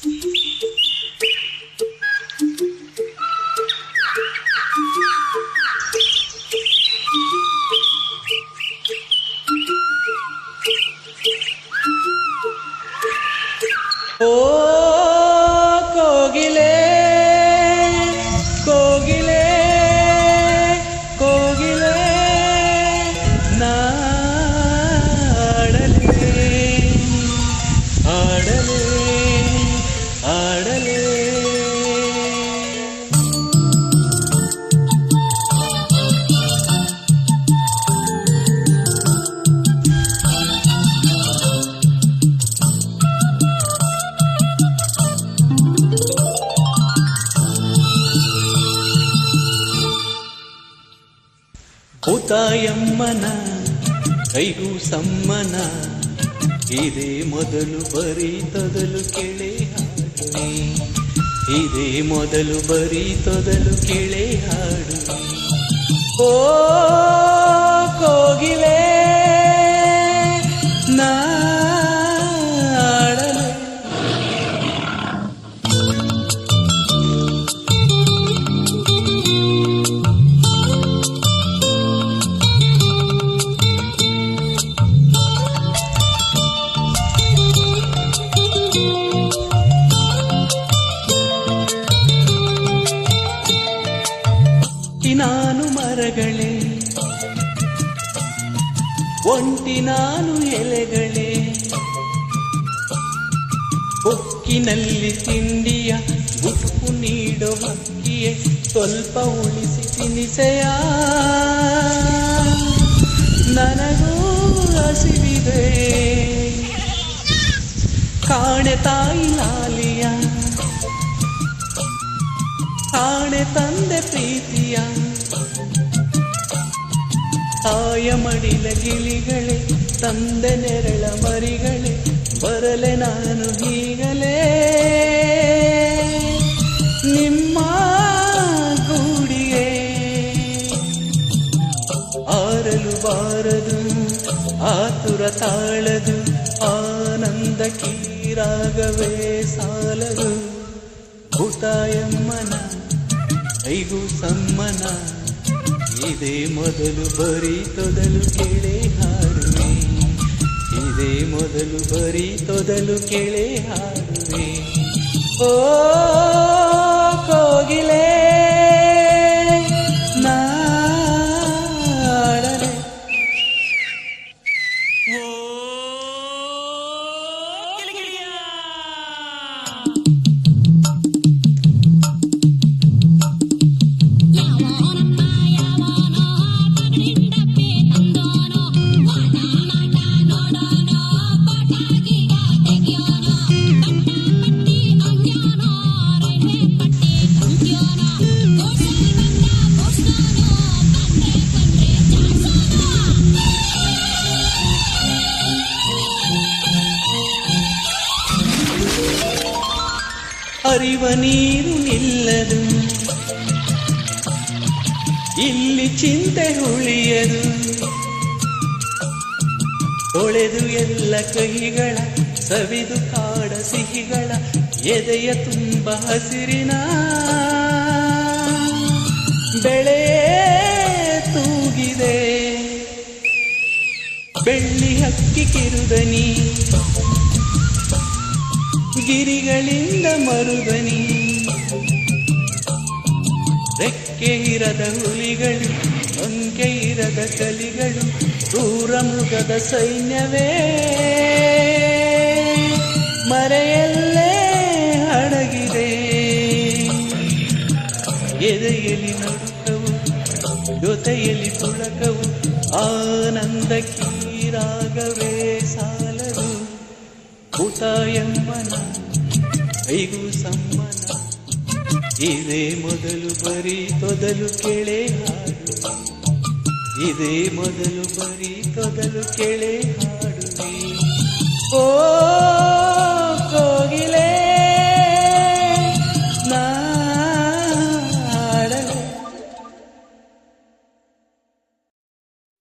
ಓ ಕೋಗಿಲೆ ಕೋಗಿಲೆ ಕೋಗಿಲೆ ನಾಡಲೆ ಆಡಲೆ ಆಡಲೆ. ಭೂತಾಯಮ್ಮನ ಕೈಗೂ ಸಮ್ಮನ ಇದೇ ಮೊದಲು ಬರೀ ತೊದಲು ಕೆಳೆ ಹಾಡುವೆ, ಇದೇ ಮೊದಲು ಬರೀ ತೊದಲು ಕೆಳೆ ಹಾಡುವೆ. ಓ ಕೋಗಿಲೆ ನಾಡಲೆ. ನಾನು ಮರಗಳೇ, ಒಂಟಿ ನಾನು ಎಲೆಗಳೇ, ಕೊಕ್ಕಿನಲ್ಲಿ ತಿಂಡಿಯ ಗುಟ್ಟು ನೀಡೋ ಹಕ್ಕಿಯೇ, ಸ್ವಲ್ಪ ಉಳಿಸಿ ತಿನಿಸೆಯ ನನಗೂ ಹಸಿವಿದೆ. ಕಾಣೆ ತಾಯಿ ಲಾಲಿಯ, ಕಾಣೆ ತಂದೆ ಪ್ರೀತಿಯ, ತಾಯ ಮಡಿಲ ಗಿಳಿಗಳೇ, ತಂದೆ ನೆರಳ ಮರಿಗಳೇ, ಬರಲೆ ನಾನು ಹೀಗಲೇ ನಿಮ್ಮ ಗೂಡಿಗೆ. ಆರಲು ಬಾರದು ಆತುರ ತಾಳದು, ಆನಂದ ಕೀರಾಗವೇ ಸಾಲದು. ಭೂತಾಯಮ್ಮನ ಕೈಗೂ ಸಮ್ಮನ ಇದೇ ಮೊದಲು ಬರೀ ತೊದಲು ಕೆಳೆ ಹಾಡುವೆ, ಇದೇ ಮೊದಲು ಬರೀ ತೊದಲು ಕೆಳೆ ಹಾಡುವೆ. ಓ ಕೋಗಿಲೆ ನಾಡಲೆ. ಓ ಹರಿವ ನೀರು ನಿಲ್ಲದು, ಇಲ್ಲಿ ಚಿಂತೆ ಉಳಿಯದು. ತೊಳೆದು ಎಲ್ಲ ಕಹಿಗಳ ಸವಿದು ಕಾಡ ಸಿಹಿಗಳ, ಎದೆಯ ತುಂಬ ಹಸಿರಿನ ಬೆಳೆ ತೂಗಿದೆ. ಬೆಳ್ಳಿ ಹಕ್ಕಿ ಕಿರುದನಿ, ಗಿರಿಗಳಿಂದ ಮರುದನಿ. ರೆಕ್ಕೆ ಇರದ ಹುಲಿಗಳು, ಅಂಕೆ ಇರದ ಕಲಿಗಳು, ಕ್ರೂರ ಮೃಗದ ಸೈನ್ಯವೇ ಮರೆಯಲ್ಲೇ ಅಡಗಿದೆ. ಎದೆಯಲ್ಲಿ ನಡುಕವು, ಜೊತೆಯಲ್ಲಿ ತುಳಕವು, ಆನಂದ ಕೀರಾಗವೇ ಸಾಲದು. ಭೂತಾಯಮ್ಮನ ಕೈಗೂ ಸಮ್ಮನ ಇದೇ ಮೊದಲು ಬರೀ ತೊದಲು ಕೆಳೆ ಹಾಡುವೆ, ಇದೇ ಮೊದಲು ಬರೀ ತೊದಲು ಕೆಳೆ ಹಾಡುವೆ. ಓ